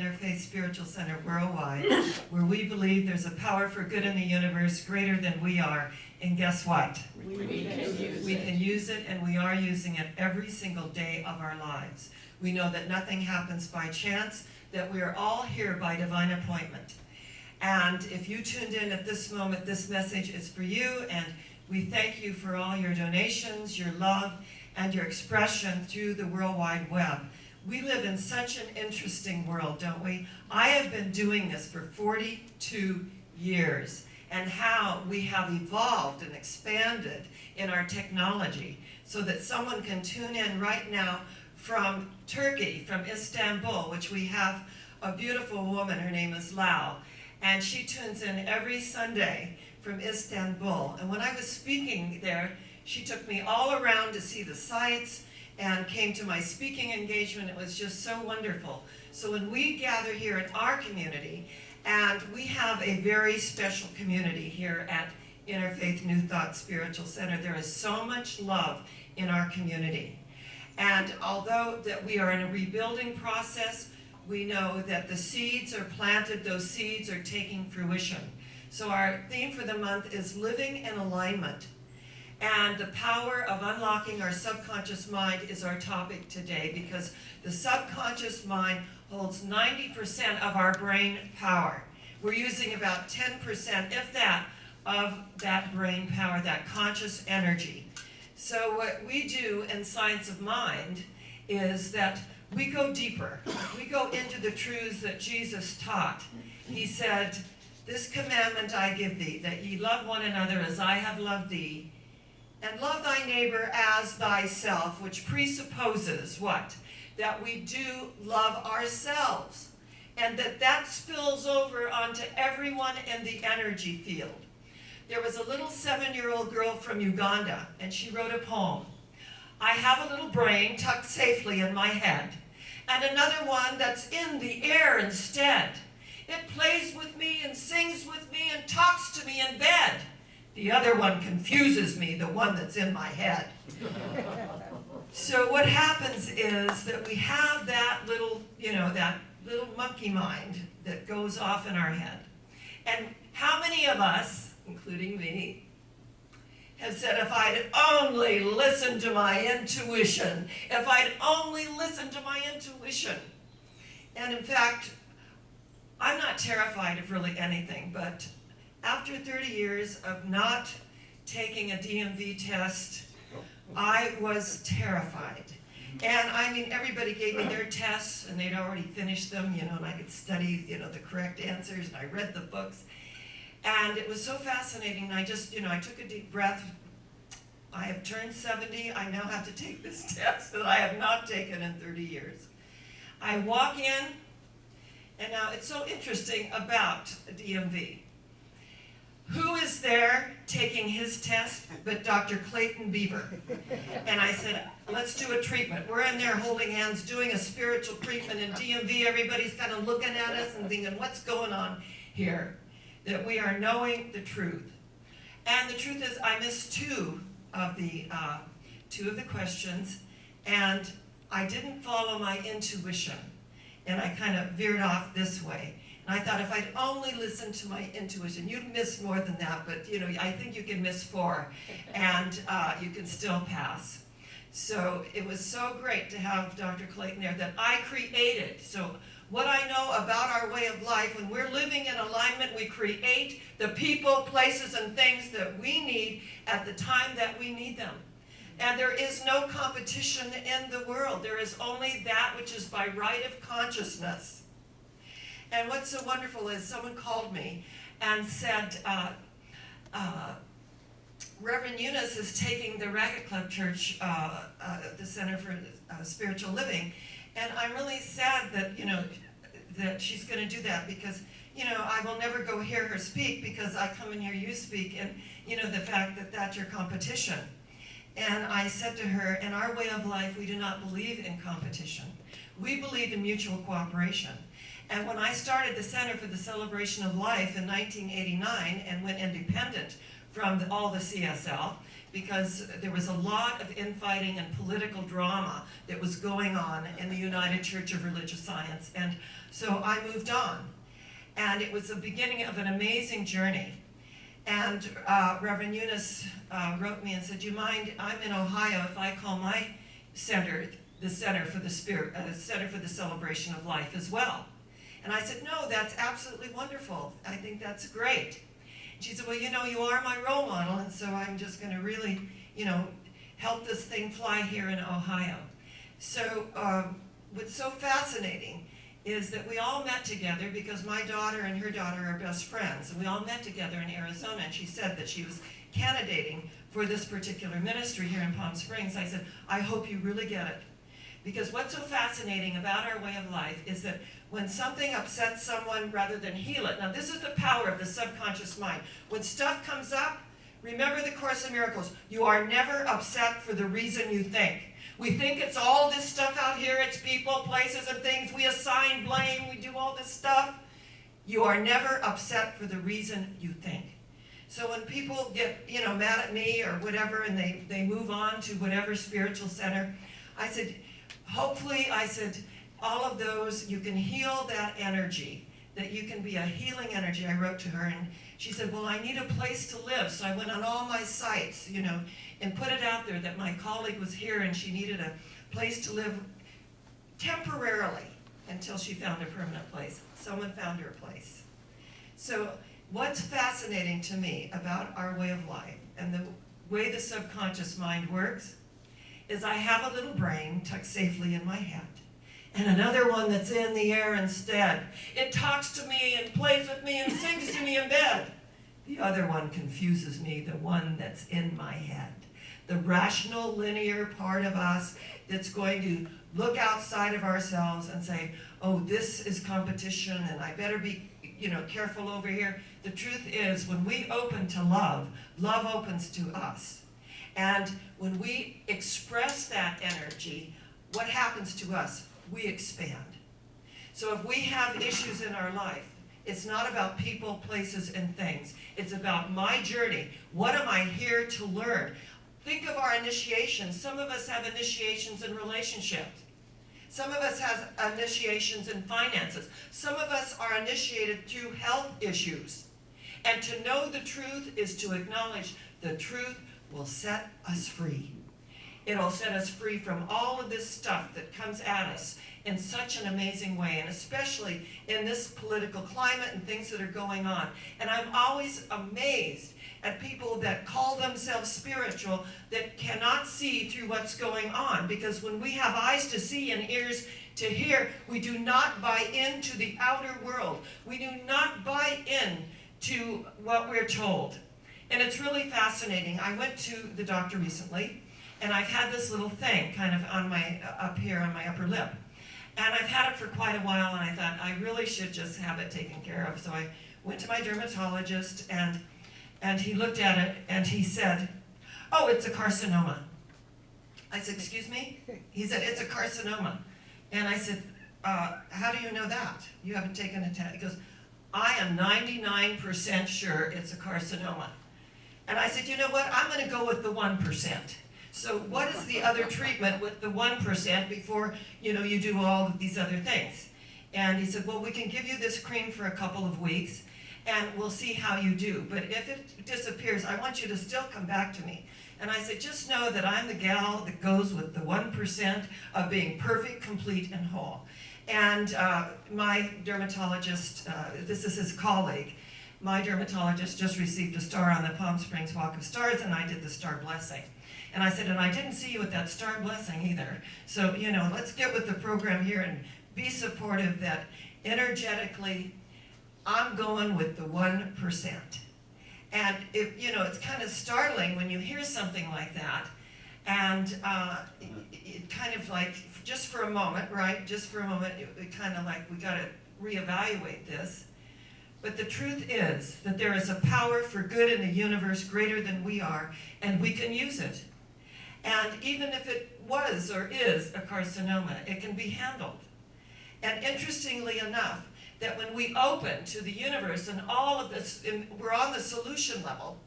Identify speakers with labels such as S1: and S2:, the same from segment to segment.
S1: Interfaith Spiritual Center Worldwide, where we believe there's a power for good in the universe greater than we are. And guess what?
S2: We can
S1: use it, and we are using it every single day of our lives. We know that nothing happens by chance, that we are all here by divine appointment. And if you tuned in at this moment, this message is for you, and we thank you for all your donations, your love, and your expression through the World Wide Web. We live in such an interesting world, don't we? I have been doing this for 42 years, and how we have evolved and expanded in our technology so that someone can tune in right now from Turkey, from Istanbul, which we have a beautiful woman, her name is Lau, and she tunes in every Sunday from Istanbul. And when I was speaking there, she took me all around to see the sites and came to my speaking engagement. It was just so wonderful. So when we gather here in our community, and we have a very special community here at Interfaith New Thought Spiritual Center, there is so much love in our community. And although that we are in a rebuilding process, we know that the seeds are planted, those seeds are taking fruition. So our theme for the month is living in alignment. And the power of unlocking our subconscious mind is our topic today, because the subconscious mind holds 90% of our brain power. We're using about 10%, if that, of that brain power, that conscious energy. So what we do in Science of Mind is that we go deeper. We go into the truths that Jesus taught. He said, "This commandment I give thee, that ye love one another as I have loved thee, and love thy neighbor as thyself," which presupposes what? That we do love ourselves, and that spills over onto everyone in the energy field. There was a little 7-year-old girl from Uganda, and she wrote a poem. "I have a little brain tucked safely in my head, and another one that's in the air instead. It plays with me and sings with me and talks to me in bed. The other one confuses me, the one that's in my head." So what happens is that we have that little, that little monkey mind that goes off in our head. And how many of us, including me, have said, if I'd only listened to my intuition, if I'd only listened to my intuition. And in fact, I'm not terrified of really anything, but after 30 years of not taking a DMV test, I was terrified. And I mean, everybody gave me their tests, and they'd already finished them, and I could study, the correct answers, and I read the books. And it was so fascinating, and I just, I took a deep breath. I have turned 70, I now have to take this test that I have not taken in 30 years. I walk in, and now it's so interesting about DMV. Who is there taking his test but Dr. Clayton Beaver? And I said, let's do a treatment. We're in there holding hands, doing a spiritual treatment in DMV. Everybody's kind of looking at us and thinking, what's going on here? That we are knowing the truth. And the truth is, I missed two of the questions, and I didn't follow my intuition. And I kind of veered off this way. And I thought, if I'd only listened to my intuition, you'd miss more than that, but I think you can miss 4, and you can still pass. So it was so great to have Dr. Clayton there that I created. So what I know about our way of life, when we're living in alignment, we create the people, places, and things that we need at the time that we need them. And there is no competition in the world. There is only that which is by right of consciousness. And what's so wonderful is someone called me and said, Reverend Eunice is taking the Racket Club Church, the Center for Spiritual Living, and I'm really sad that, that she's going to do that, because, I will never go hear her speak, because I come and hear you speak, and, the fact that that's your competition. And I said to her, in our way of life, we do not believe in competition. We believe in mutual cooperation. And when I started the Center for the Celebration of Life in 1989 and went independent from all the CSL, because there was a lot of infighting and political drama that was going on in the United Church of Religious Science. And so I moved on. And it was the beginning of an amazing journey. And Reverend Eunice wrote me and said, "Do you mind, I'm in Ohio, if I call my center the Center for the Center for the Celebration of Life as well?" And I said, "No, that's absolutely wonderful. I think that's great." She said, "Well, you know, you are my role model, and so I'm just going to really, you know, help this thing fly here in Ohio." So what's so fascinating is that we all met together because my daughter and her daughter are best friends, and we all met together in Arizona, and she said that she was candidating for this particular ministry here in Palm Springs. I said, "I hope you really get it." Because what's so fascinating about our way of life is that when something upsets someone, rather than heal it, now this is the power of the subconscious mind. When stuff comes up, remember the Course in Miracles, you are never upset for the reason you think. We think it's all this stuff out here, it's people, places, and things. We assign blame, we do all this stuff. You are never upset for the reason you think. So when people get, you know, mad at me or whatever, and they move on to whatever spiritual center, I said, hopefully, I said, all of those, you can heal that energy, that you can be a healing energy. I wrote to her, and she said, "Well, I need a place to live." So I went on all my sites, you know, and put it out there that my colleague was here and she needed a place to live temporarily until she found a permanent place. Someone found her a place. So what's fascinating to me about our way of life and the way the subconscious mind works is I have a little brain tucked safely in my head, and another one that's in the air instead. It talks to me and plays with me and sings to me in bed. The other one confuses me, the one that's in my head. The rational, linear part of us that's going to look outside of ourselves and say, "Oh, this is competition and I better be, you know, careful over here." The truth is, when we open to love, love opens to us. And when we express that energy, what happens to us? We expand. So if we have issues in our life, it's not about people, places, and things. It's about my journey. What am I here to learn? Think of our initiations. Some of us have initiations in relationships. Some of us have initiations in finances. Some of us are initiated through health issues. And to know the truth is to acknowledge the truth will set us free. It'll set us free from all of this stuff that comes at us in such an amazing way, and especially in this political climate and things that are going on. And I'm always amazed at people that call themselves spiritual that cannot see through what's going on, because when we have eyes to see and ears to hear, we do not buy into the outer world. We do not buy in to what we're told. And it's really fascinating. I went to the doctor recently, and I've had this little thing kind of on my, up here on my upper lip. And I've had it for quite a while, and I thought I really should just have it taken care of. So I went to my dermatologist, and he looked at it, and he said, "Oh, it's a carcinoma." I said, "Excuse me?" He said, "It's a carcinoma." And I said, "How do you know that? You haven't taken a test." He goes, "I am 99% sure it's a carcinoma." And I said, "You know what? I'm going to go with the 1%. So what is the other treatment with the 1% before, you know, you do all of these other things?" And he said, "Well, we can give you this cream for a couple of weeks, and we'll see how you do. But if it disappears, I want you to still come back to me." And I said, "Just know that I'm the gal that goes with the 1% of being perfect, complete, and whole." And my dermatologist, this is his colleague, my dermatologist just received a star on the Palm Springs Walk of Stars, and I did the star blessing. And I said, "And I didn't see you with that star blessing either. So, you know, let's get with the program here and be supportive that energetically, I'm going with the 1%. And, you know, it's kind of startling when you hear something like that. And it kind of like, just for a moment, right? Just for a moment, it kind of like, we got to reevaluate this. But the truth is that there is a power for good in the universe greater than we are, and we can use it. And even if it was or is a carcinoma, it can be handled. And interestingly enough, that when we open to the universe and all of this, and we're on the solution level,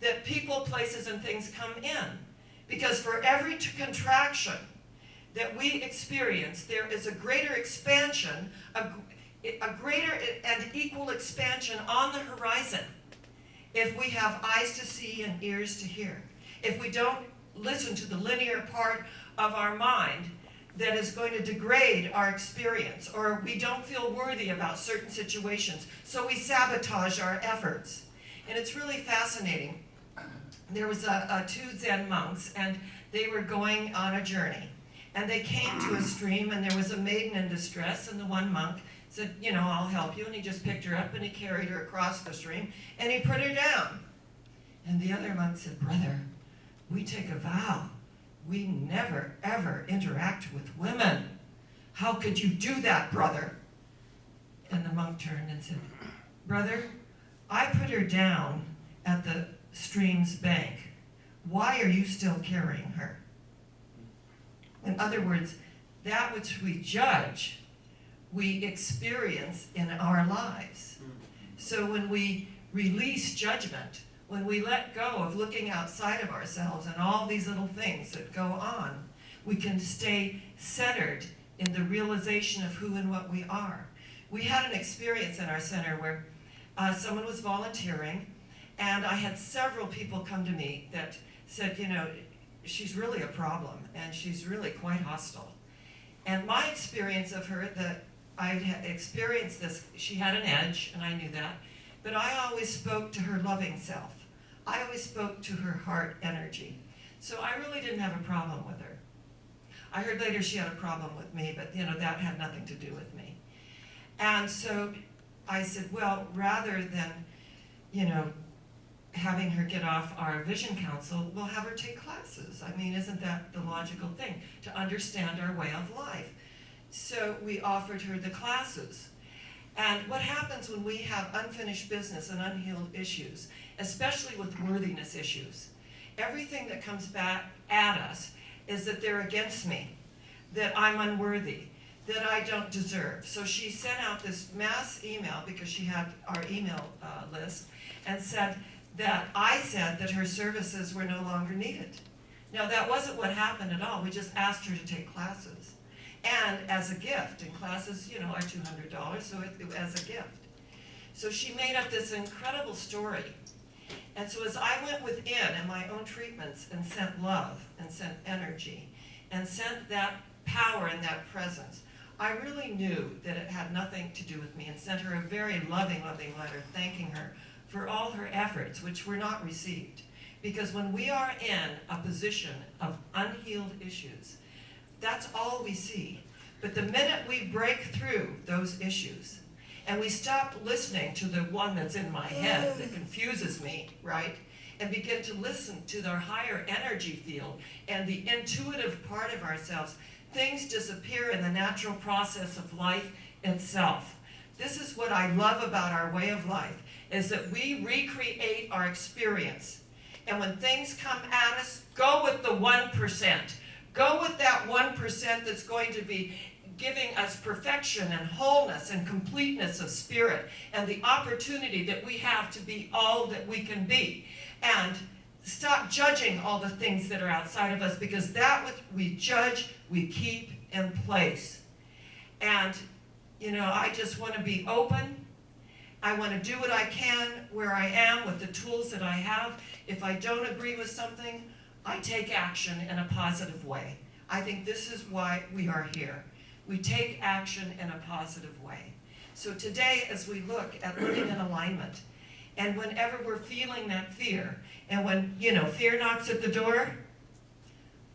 S1: that people, places, and things come in. Because for every contraction that we experience, there is a greater expansion, a greater and equal expansion on the horizon if we have eyes to see and ears to hear. If we don't listen to the linear part of our mind that is going to degrade our experience, or we don't feel worthy about certain situations, so we sabotage our efforts. And it's really fascinating. There was two Zen monks, and they were going on a journey. And they came to a stream, and there was a maiden in distress, and the one monk said, you know, I'll help you. And he just picked her up, and he carried her across the stream, and he put her down. And the other monk said, brother, we take a vow. We never, ever interact with women. How could you do that, brother? And the monk turned and said, brother, I put her down at the stream's bank. Why are you still carrying her? In other words, that which we judge, we experience in our lives. So when we release judgment, when we let go of looking outside of ourselves and all these little things that go on, we can stay centered in the realization of who and what we are. We had an experience in our center where someone was volunteering, and I had several people come to me that said, you know, she's really a problem, and she's really quite hostile. And my experience of her, that I had experienced this, she had an edge, and I knew that, but I always spoke to her loving self. I always spoke to her heart energy. So I really didn't have a problem with her. I heard later she had a problem with me, but you know, that had nothing to do with me. And so I said, well, rather than, you know, having her get off our vision council, we'll have her take classes. I mean, isn't that the logical thing? To understand our way of life. So we offered her the classes. And what happens when we have unfinished business and unhealed issues, especially with worthiness issues, everything that comes back at us is that they're against me, that I'm unworthy, that I don't deserve. So she sent out this mass email, because she had our email list, and said that I said that her services were no longer needed. Now that wasn't what happened at all. We just asked her to take classes. And as a gift, and classes, you know, are $200, so as a gift. So she made up this incredible story. And so as I went within in my own treatments and sent love and sent energy and sent that power and that presence, I really knew that it had nothing to do with me, and sent her a very loving, loving letter thanking her for all her efforts, which were not received. Because when we are in a position of unhealed issues, that's all we see. But the minute we break through those issues, and we stop listening to the one that's in my head that confuses me, right? And begin to listen to their higher energy field and the intuitive part of ourselves, things disappear in the natural process of life itself. This is what I love about our way of life, is that we recreate our experience. And when things come at us, go with the 1%. Go with that 1% that's going to be giving us perfection and wholeness and completeness of spirit, and the opportunity that we have to be all that we can be. And stop judging all the things that are outside of us, because that which we judge, we keep in place. And, you know, I just want to be open. I want to do what I can where I am with the tools that I have. If I don't agree with something, I take action in a positive way. I think this is why we are here. We take action in a positive way. So today, as we look at living in alignment, and whenever we're feeling that fear, and when, you know, fear knocks at the door,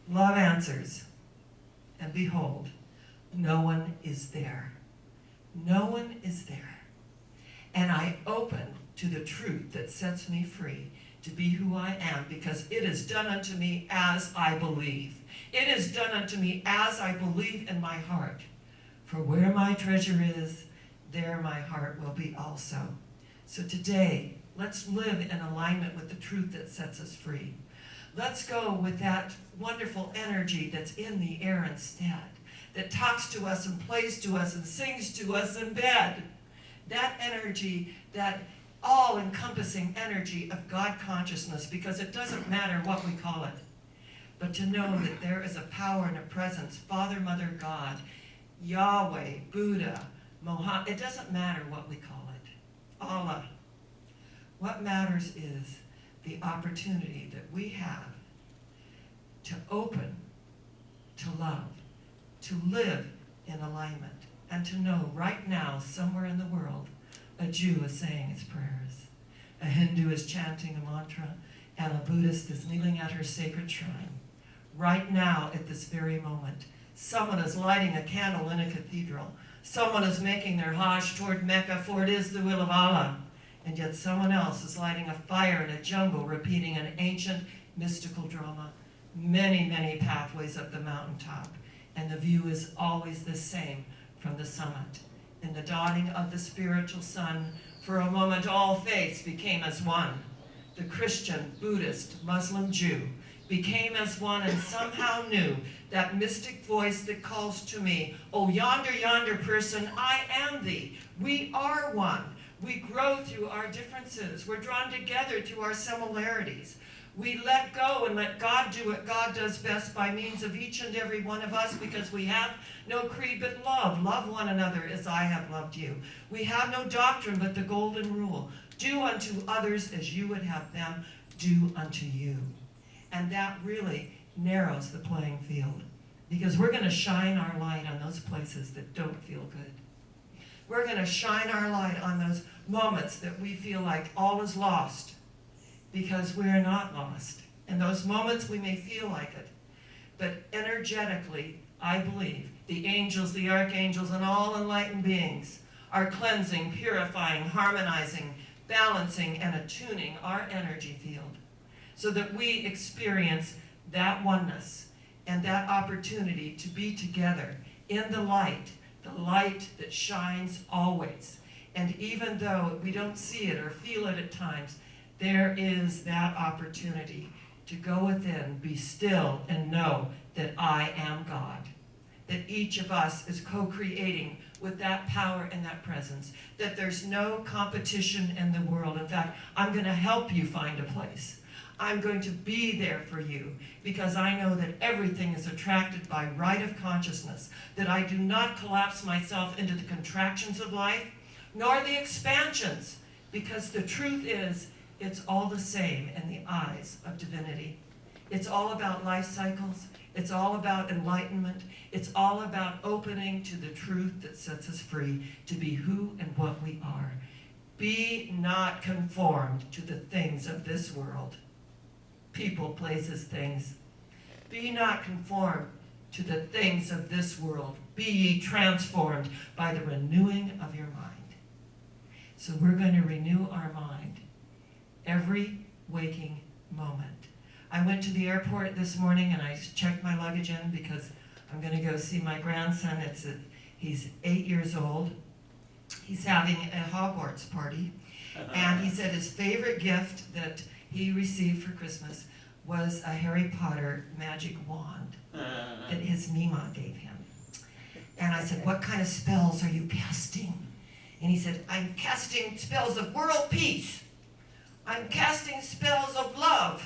S1: love answers. And behold, no one is there. No one is there. And I open to the truth that sets me free to be who I am, because it is done unto me as I believe. It is done unto me as I believe in my heart. For where my treasure is, there my heart will be also. So today, let's live in alignment with the truth that sets us free. Let's go with that wonderful energy that's in the air instead, that talks to us and plays to us and sings to us in bed. That energy that all-encompassing energy of God consciousness, because it doesn't matter what we call it, but to know that there is a power and a presence, Father, Mother, God, Yahweh, Buddha, Mohammed, it doesn't matter what we call it, Allah. What matters is the opportunity that we have to open, to love, to live in alignment, and to know right now, somewhere in the world, a Jew is saying his prayers, a Hindu is chanting a mantra, and a Buddhist is kneeling at her sacred shrine. Right now, at this very moment, someone is lighting a candle in a cathedral. Someone is making their Hajj toward Mecca, for it is the will of Allah. And yet someone else is lighting a fire in a jungle, repeating an ancient mystical drama, many, many pathways up the mountaintop. And the view is always the same from the summit. In the dawning of the spiritual sun, for a moment all faiths became as one. The Christian, Buddhist, Muslim, Jew became as one, and somehow knew that mystic voice that calls to me, oh, yonder, yonder person, I am thee. We are one. We grow through our differences. We're drawn together through our similarities. We let go and let God do what God does best by means of each and every one of us, because we have no creed but love. Love one another as I have loved you. We have no doctrine but the golden rule. Do unto others as you would have them do unto you. And that really narrows the playing field, because we're going to shine our light on those places that don't feel good. We're going to shine our light on those moments that we feel like all is lost, because we're not lost. In those moments we may feel like it, but energetically, I believe, the angels, the archangels, and all enlightened beings are cleansing, purifying, harmonizing, balancing, and attuning our energy field so that we experience that oneness and that opportunity to be together in the light that shines always. And even though we don't see it or feel it at times, there is that opportunity to go within, be still, and know that I am God. That each of us is co-creating with that power and that presence. That there's no competition in the world. In fact, I'm going to help you find a place. I'm going to be there for you, because I know that everything is attracted by right of consciousness, that I do not collapse myself into the contractions of life, nor the expansions, because the truth is, it's all the same in the eyes of divinity. It's all about life cycles. It's all about enlightenment. It's all about opening to the truth that sets us free to be who and what we are. Be not conformed to the things of this world. People, places, things. Be not conformed to the things of this world. Be ye transformed by the renewing of your mind. So we're going to renew our mind every waking moment. I went to the airport this morning and I checked my luggage in because I'm going to go see my grandson. He's 8 years old. He's having a Hogwarts party. And he said his favorite gift that he received for Christmas was a Harry Potter magic wand that his Mima gave him. And I said, what kind of spells are you casting? And he said, I'm casting spells of world peace. I'm casting spells of love.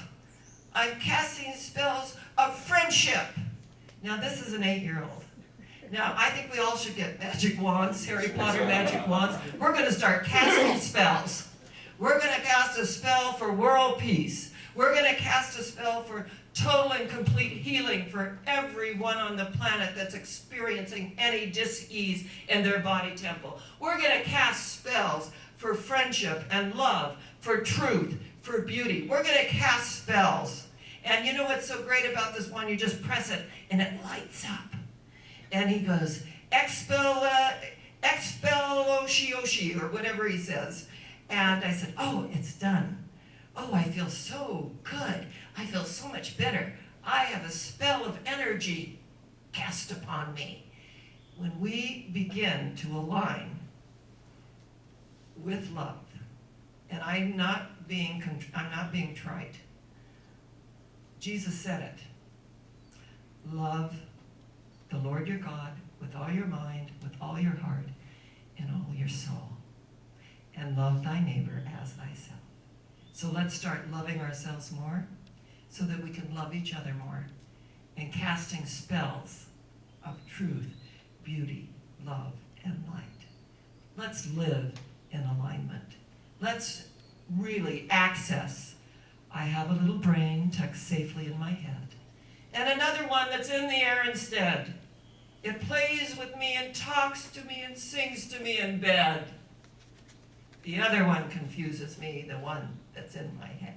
S1: I'm casting spells of friendship. Now this is an 8-year-old. Now I think we all should get magic wands, Harry Potter magic wands. We're going to start casting spells. We're going to cast a spell for world peace. We're going to cast a spell for total and complete healing for everyone on the planet that's experiencing any dis-ease in their body temple. We're going to cast spells for friendship and love, for truth, for beauty. We're going to cast spells. And you know what's so great about this one? You just press it and it lights up. And he goes, expel-oshi-oshi, or whatever he says. And I said, oh, it's done. Oh, I feel so good. I feel so much better. I have a spell of energy cast upon me. When we begin to align with love, and I'm not being trite. Jesus said it. Love the Lord your God with all your mind, with all your heart, and all your soul. And and love thy neighbor as thyself. So let's start loving ourselves more so that we can love each other more, and casting spells of truth, beauty, love, and light. Let's live in alignment. Let's really access. I have a little brain tucked safely in my head, and another one that's in the air instead. It plays with me and talks to me and sings to me in bed. The other one confuses me, the one that's in my head.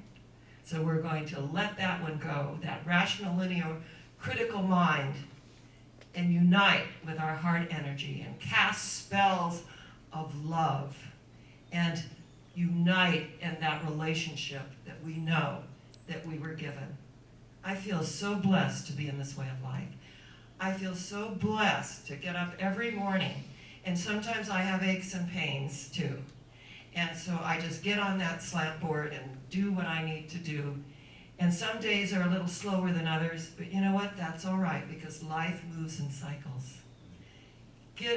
S1: So we're going to let that one go, that rational, linear, critical mind, and unite with our heart energy and cast spells of love and unite in that relationship that we know that we were given. I feel so blessed to be in this way of life. I feel so blessed to get up every morning, and sometimes I have aches and pains too. And so I just get on that slant board and do what I need to do. And some days are a little slower than others, but you know what? That's all right, because life moves in cycles.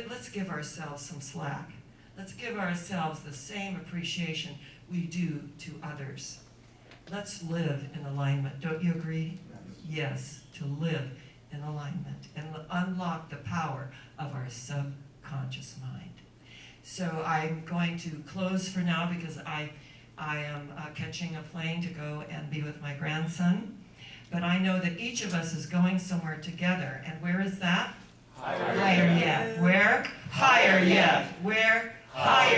S1: Let's give ourselves some slack. Let's give ourselves the same appreciation we do to others. Let's live in alignment. Don't you agree? Yes, to live in alignment and unlock the power of our subconscious mind. So I'm going to close for now because I am catching a plane to go and be with my grandson. But I know that each of us is going somewhere together. And where is that? Higher yet. Where? Higher yet. Where? Higher